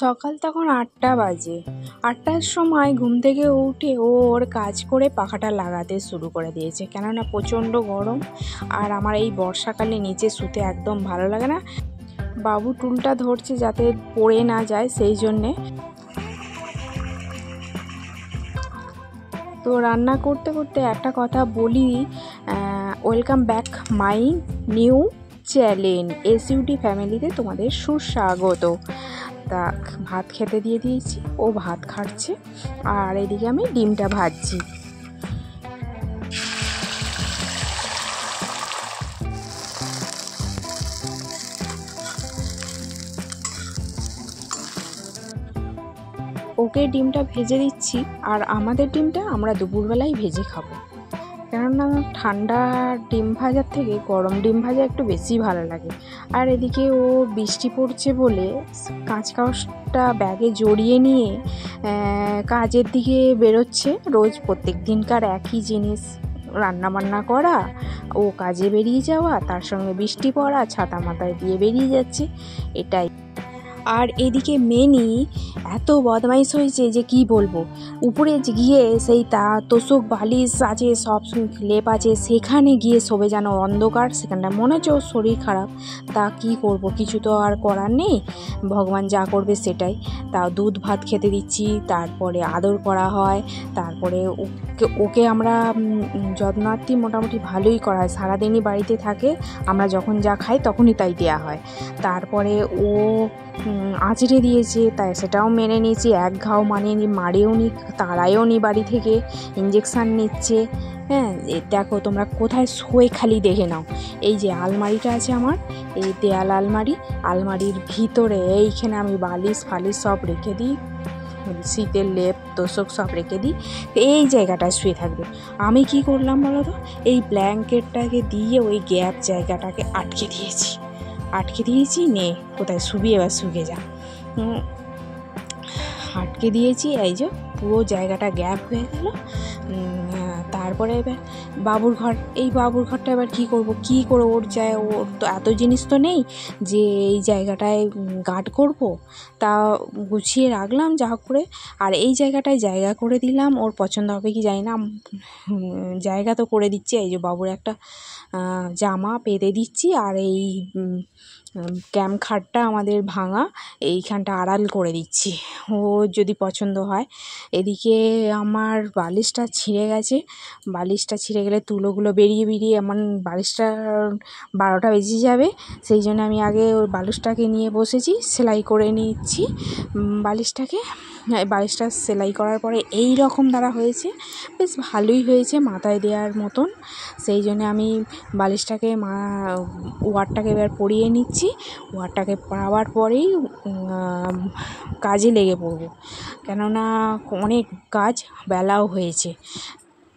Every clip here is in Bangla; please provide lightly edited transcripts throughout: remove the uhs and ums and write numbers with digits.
সকাল তখন 8টা বাজে। 8টার সময় ঘুম থেকে উঠে ও ওর কাজ করে পাখাটা লাগাতে শুরু করে দিয়েছে, কেননা প্রচণ্ড গরম। আর আমার এই বর্ষাকালে নিচে শুতে একদম ভালো লাগে না। বাবু টুলটা ধরছে যাতে পড়ে না যায়, সেই জন্যে। তো রান্না করতে করতে একটা কথা বলি, welcome back my new channel SUT ফ্যামিলিতে তোমাদের সুস্বাগত। তা ভাত খেতে দিয়ে দিয়েছি, ও ভাত খাচ্ছে, আর এদিকে আমি ডিমটা ভাজছি। ওকে ডিমটা ভেজে দিচ্ছি, আর আমাদের ডিমটা আমরা দুপুরবেলায় ভেজে খাবো, কেননা ঠান্ডা ডিম ভাজার থেকে গরম ডিম ভাজা একটু বেশি ভালো লাগে। আর এদিকে ও বৃষ্টি পড়ছে বলে কাঁচটা ব্যাগে জড়িয়ে নিয়ে কাজের দিকে বেরোচ্ছে। রোজ প্রত্যেক দিনকার একই জিনিস, রান্নাবান্না করা, ও কাজে বেরিয়ে যাওয়া, তার সঙ্গে বৃষ্টি পড়া, ছাতা মাথায় দিয়ে বেরিয়ে যাচ্ছে, এটাই। আর এদিকে মেনি এত বদমাইশ হয়েছে যে কি বলবো। উপরে গিয়ে সেই তোষক বালিশ আছে, সব লেপ আছে, সেখানে গিয়ে শোবে, যেন অন্ধকার। সেখানটা মনে হচ্ছে ওর শরীর খারাপ। তা কি করব, কিছু তো আর করার নেই, ভগবান যা করবে সেটাই। তা দুধ ভাত খেতে দিচ্ছি, তারপরে আদর করা হয়, তারপরে ওকে আমরা যত্নার্থী মোটামুটি ভালোই করা হয়। সারাদিনই বাড়িতে থাকে, আমরা যখন যা খাই তখনই তাই দেওয়া হয়। তারপরে ও আঁচড়ে দিয়েছে, তাই সেটাও মেনে নিয়েছি। এক ঘাও মারেও নি, তাড়ায়ও নি বাড়ি থেকে, ইঞ্জেকশান নিচ্ছে। হ্যাঁ, দেখো তোমরা কোথায় শোয় খালি দেখে নাও। এই যে আলমারিটা আছে আমার, এই দেয়াল আলমারির ভিতরে এইখানে আমি বালিশ ফালিশ সব রেখে দিই, শীতের লেপ তোষক সব রেখে দিই। এই জায়গাটায় শুয়ে থাকবে। আমি কি করলাম বলো তো, এই ব্ল্যাঙ্কেটটাকে দিয়ে ওই গ্যাপ জায়গাটাকে আটকে দিয়েছি, নে কোথায় শুবি, এবার শুয়ে যা। আটকে দিয়েছি, এই যে পুরো জায়গাটা গ্যাপ হয়ে গেল। তারপরে এবার বাবুর ঘরটা এবার কী করে ওর তো এত জিনিস তো নেই যে এই জায়গাটায় গার্ড করব। তা গুছিয়ে রাখলাম যা হোক করে, আর এই জায়গাটায় জায়গা করে দিলাম। ওর পছন্দ হবে কি জানি না, জায়গা তো করে দিচ্ছি। এই যে বাবুর একটা জামা পেতে দিচ্ছি, আর এই ক্যাম্প খাটটা আমাদের ভাঙা, এইখানটা আড়াল করে দিচ্ছি, ও যদি পছন্দ হয়। এদিকে আমার বালিশটা ছিঁড়ে গেছে, বালিশটা ছিঁড়ে গেলে তুলোগুলো বেরিয়ে এমন বালিশটা 12টা বেজে যাবে। সেই জন্য আমি আগে ওই বালিশটাকে নিয়ে বসেছি, সেলাই করে নিচ্ছি বালিশটা সেলাই করার পরে এই রকম দ্বারা হয়েছে, বেশ ভালোই হয়েছে, মাথায় দেওয়ার মতন। সেই জন্য আমি বালিশটাকে ওয়ারটাকে এবার পরিয়ে নিচ্ছি। ওয়ারটাকে পরাবার পরেই কাজে লেগে পড়ব, কেননা অনেক কাজ, বেলাও হয়েছে।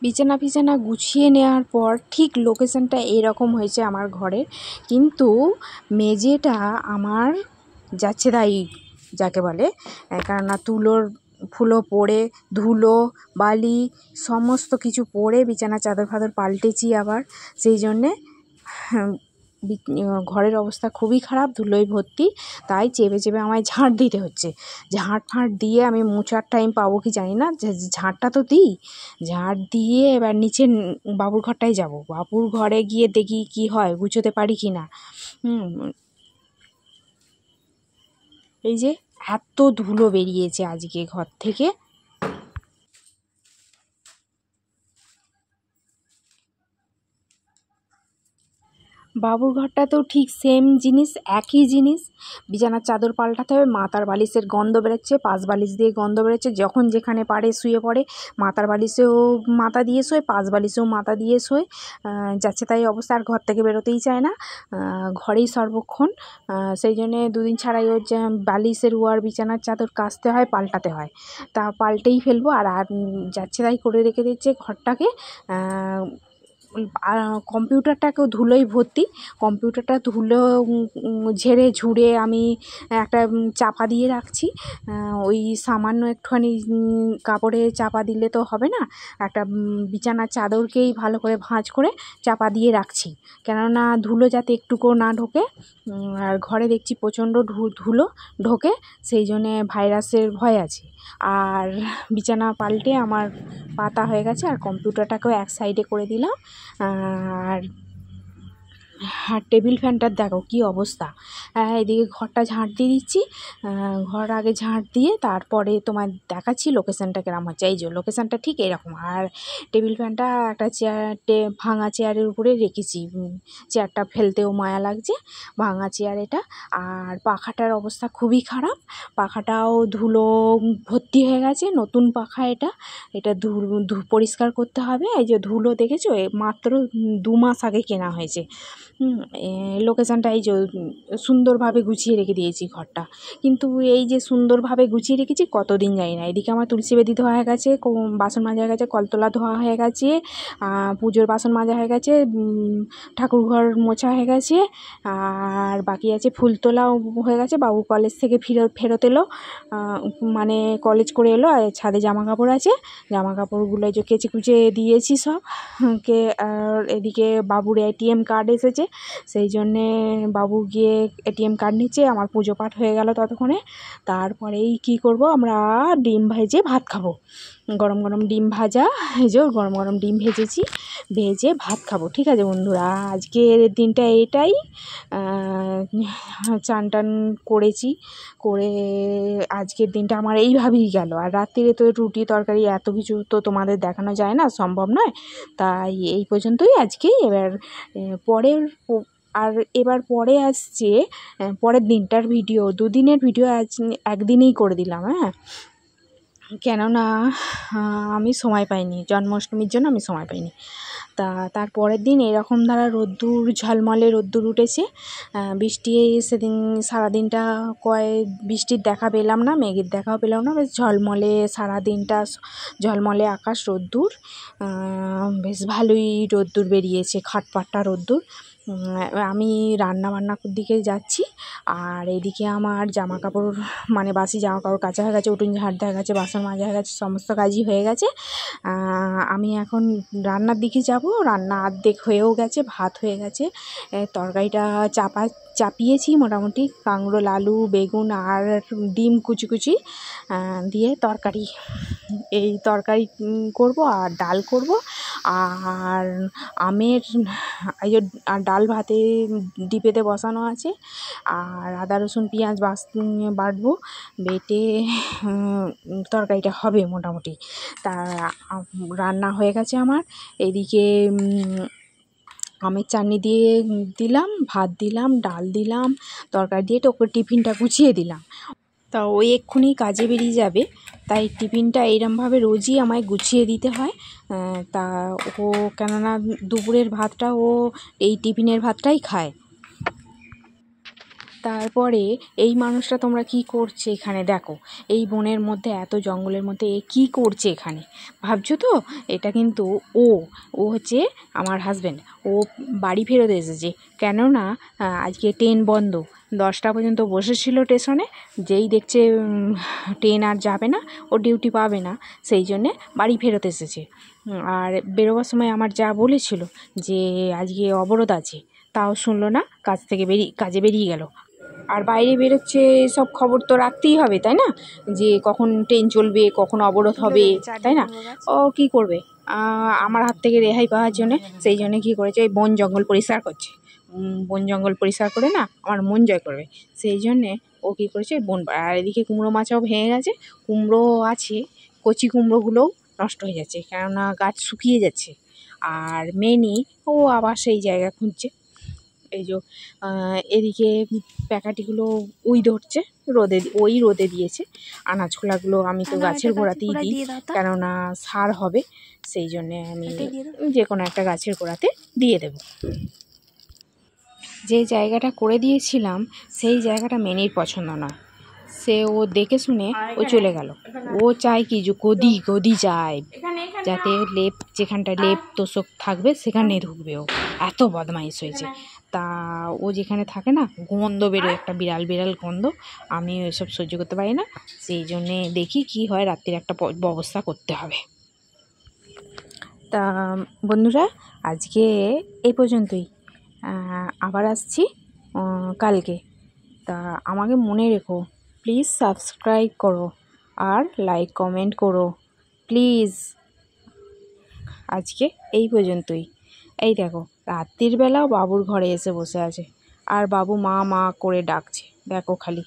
বিছানা গুছিয়ে নেওয়ার পর ঠিক লোকেশনটা এরকম হয়েছে আমার ঘরের, কিন্তু মেঝেটা আমার যাচ্ছে তাই যাকে বলে, কেননা ফুলো পড়ে, ধুলো বালি সমস্ত কিছু পড়ে বিছানা চাদর ফাদর পাল্টেছি আবার। সেই জন্যে ঘরের অবস্থা খুবই খারাপ, ধুলোয় ভর্তি। তাই চেপে আমায় ঝাঁট দিতে হচ্ছে। ঝাঁট দিয়ে আমি মোছার টাইম পাবো কি জানি না, ঝাঁটটা তো দিই। ঝাঁট দিয়ে এবার নিচে বাবুর ঘরটায় যাব, বাবুর ঘরে গিয়ে দেখি কি হয়, গুছোতে পারি কি না। এই যে এত ধুলো বেরিয়েছে আজকে ঘর থেকে। বাবুর ঘরটাতেও ঠিক সেম জিনিস, একই জিনিস। বিছানার চাদর পাল্টাতে হবে, মাথার বালিশের গন্ধ বেরোচ্ছে, পাশ বালিশ দিয়ে গন্ধ বেরোচ্ছে। যখন যেখানে পারে শুয়ে পড়ে, মাথার বালিশেও মাথা দিয়ে শোয়, পাশ বালিশেও মাথা দিয়ে শোয়, যাচ্ছে তাই অবস্থা। আর ঘর থেকে বেরোতেই চায় না, ঘরেই সর্বক্ষণ। সেই জন্যে দুদিন ছাড়াই ওর বালিশের ওয়ার বিছানার চাদর কাচতে হয়, পাল্টাতে হয়। তা পাল্টেই ফেলবো, আর যাচ্ছে তাই করে রেখে দিচ্ছে ঘরটাকে। কম্পিউটারটাকেও ধুলোই ভর্তি। কম্পিউটারটা ধুলো ঝেড়ে ঝুড়ে আমি একটা চাপা দিয়ে রাখছি। ওই সামান্য একটুখানি কাপড়ে চাপা দিলে তো হবে না, একটা বিছানার চাদরকেই ভালো করে ভাঁজ করে চাপা দিয়ে রাখছি, কেননা ধুলো যাতে একটুকুও না ঢোকে। আর ঘরে দেখছি প্রচণ্ড ধুলো ঢোকে, সেই জন্যে ভাইরাসের ভয় আছে। আর বিছানা পাল্টে আমার পাতা হয়ে গেছে, আর কম্পিউটারটাকেও এক সাইডে করে দিলাম। আর টেবিল ফ্যানটার দেখো কী অবস্থা। এদিকে ঘরটা ঝাঁট দিয়ে দিচ্ছি, ঘর আগে ঝাঁট দিয়ে তারপরে তোমার দেখাচ্ছি লোকেশানটা কেরম হচ্ছে। এই যে লোকেশানটা ঠিক এরকম। আর টেবিল ফ্যানটা একটা ভাঙা চেয়ারের উপরে রেখেছি, চেয়ারটা ফেলতেও মায়া লাগছে, ভাঙা চেয়ার এটা। আর পাখাটার অবস্থা খুবই খারাপ, পাখাটাও ধুলো ভর্তি হয়ে গেছে। নতুন পাখা এটা, এটা পরিষ্কার করতে হবে। এই যে ধুলো দেখেছো, মাত্র 2 মাস আগে কেনা হয়েছে। লোকেশানটা এই যে সুন্দরভাবে গুছিয়ে রেখে দিয়েছি ঘরটা, কিন্তু এই যে সুন্দরভাবে গুছিয়ে রেখেছি কতদিন যাই না। এদিকে আমার তুলসী বেদি ধোয়া হয়ে গেছে, বাসন মাজা হয়ে গেছে, কলতলা ধোয়া হয়ে গেছে, পুজোর বাসন মাজা হয়ে গেছে, ঠাকুরঘর মোছা হয়ে গেছে, আর বাকি আছে ফুল তোলাও হয়ে গেছে। বাবু কলেজ থেকে ফেরত এলো, মানে কলেজ করে এলো, আর ছাদে জামা কাপড় আছে, জামা কাপড়গুলো যে কেচে কুচে দিয়েছি সব কে। আর এদিকে বাবুর ATM কার্ড এসেছে, সেই জন্যে বাবু গিয়ে ATM কার্ড নিচ্ছে। আমার পুজো পাঠ হয়ে গেল ততক্ষণে। তারপরেই কি করব, আমরা ডিম ভেজে ভাত খাবো। গরম গরম ডিম ভাজা, এই যে গরম গরম ডিম ভেজেছি, ভেজে ভাত খাবো। ঠিক আছে বন্ধুরা, আজকের দিনটা এটাই। চান টান করেছি, করে আজকের দিনটা আমার এইভাবেই গেল। আর রাত্রিরে তো রুটি তরকারি এত কিছু তো তোমাদের দেখানো যায় না, সম্ভব নয়, তাই এই পর্যন্তই আজকেই। এবার পরে আসছে পরের দিনটার ভিডিও। 2 দিনের ভিডিও আজ একদিনেই করে দিলাম, কেননা আমি সময় পাইনি, জন্মাষ্টমীর জন্য আমি সময় পাইনি। তার পরের দিন এরকম দ্বারা রোদ্দুর, ঝলমলে রোদ্দুর উঠেছে। বৃষ্টি সেদিন সারাদিনটা বৃষ্টির দেখা পেলাম না, মেঘের দেখাও পেলাম না, বেশ ঝলমলে সারাদিনটা, ঝলমলে আকাশ, রোদ্দুর, বেশ ভালোই রোদ্দুর বেরিয়েছে, খাটপাট্টা রোদ্দুর। আমি রান্নাবান্নার দিকে যাচ্ছি, আর এদিকে আমার জামা কাপড়, মানে বাসি জামা কাপড় কাচা হয়ে গেছে, উঠোন ঝাড় দেওয়া গেছে, বাসন মাজা হয়ে গেছে, সমস্ত কাজই হয়ে গেছে। আমি এখন রান্নার দিকে যাব। রান্না অর্ধেক হয়েও গেছে, ভাত হয়ে গেছে, তরকারিটা চাপিয়েছি মোটামুটি, কাঁকরোল, আলু, বেগুন আর ডিম কুচি কুচি দিয়ে তরকারি, এই তরকারি করব, আর ডাল করব, আর আমের এই যে ডাল ভাতে ডিপেতে বসানো আছে, আর আদা রসুন পেঁয়াজ বাটবো, বেটে তরকারিটা হবে মোটামুটি। তা রান্না হয়ে গেছে আমার। এদিকে আমের চাটনি দিয়ে দিলাম, ভাত দিলাম, ডাল দিলাম, তরকারি দিয়ে ওকে টিফিনটা গুছিয়ে দিলাম। তা ওই এক্ষুনি কাজে বেরিয়ে যাবে, তাই টিফিনটা এইরমভাবে রোজই আমায় গুছিয়ে দিতে হয়। তা ও কেননা দুপুরের ভাতটা ও এই টিফিনের ভাতটাই খায়। তারপরে এই মানুষটা তোমরা কি করছে এখানে দেখো, এই বনের মধ্যে, এত জঙ্গলের মধ্যে এ কী করছে এখানে ভাবছো তো? এটা কিন্তু ও হচ্ছে আমার হাজব্যান্ড। ও বাড়ি ফেরত এসেছে, কেননা আজকে ট্রেন বন্ধ। 10টা পর্যন্ত বসেছিল স্টেশনে, যেই দেখছে ট্রেন আর যাবে না, ও ডিউটি পাবে না, সেই জন্যে বাড়ি ফেরত এসেছে। আর বেরোবার সময় আমার যা বলেছিল যে আজকে অবরোধ আছে, তাও শুনলো না, কাজে বেরিয়ে গেল। আর বাইরে বেরোচ্ছে, সব খবর তো রাখতেই হবে, তাই না? যে কখন ট্রেন চলবে, কখন অবরোধ হবে, তাই না? ও কি করবে, আমার হাত থেকে রেহাই পাওয়ার জন্যে, সেই জন্যে কী করেছে, এই বন জঙ্গল পরিষ্কার করছে। বন জঙ্গল পরিষ্কার করে না আমার মন জয় করবে, সেই জন্যে ও কী করেছে, আর এদিকে কুমড়ো মাছাও ভেঙে গেছে, কুমড়ো আছে, কচি কুমড়োগুলোও নষ্ট হয়ে যাচ্ছে, কেননা গাছ শুকিয়ে যাচ্ছে। আর মেনি ও আবার সেই জায়গা খুঁজছে। এই যে এদিকে প্যাকাটিগুলো ধরছে, রোদে দিয়েছে। আনাজ খোলাগুলো আমি তো গাছের গোড়াতেই দিই, কেননা সার হবে, সেই জন্যে আমি যে কোনো একটা গাছের গোড়াতে দিয়ে দেব। যে জায়গাটা করে দিয়েছিলাম সেই জায়গাটা মেনির পছন্দ নয়, সে ও দেখে শুনে ও চলে গেল। ও চায় কি যে গদি চায়, যাতে লেপ যেখানটা লেপ তোষক থাকবে সেখানে ঢুকবে। ও এত বদমাইশ হয়েছে। তা ও যেখানে থাকে না, গন্ধ বেরোয়, একটা বিড়াল গন্ধ। আমি ওইসব সহ্য করতে পারি না, সেই জন্যে দেখি কি হয়, রাত্রির একটা ব্যবস্থা করতে হবে। তা বন্ধুরা, আজকে এই পর্যন্তই। আবার আসছি কালকে। তা আমাকে মনে রেখো, প্লিজ সাবস্ক্রাইব করো আর লাইক কমেন্ট করো প্লিজ। আজকে এই পর্যন্তই। এই দেখো, রাত্রির বেলাও বাবুর ঘরে এসে বসে আছে, আর বাবু মা মা করে ডাকছে, দেখো খালি।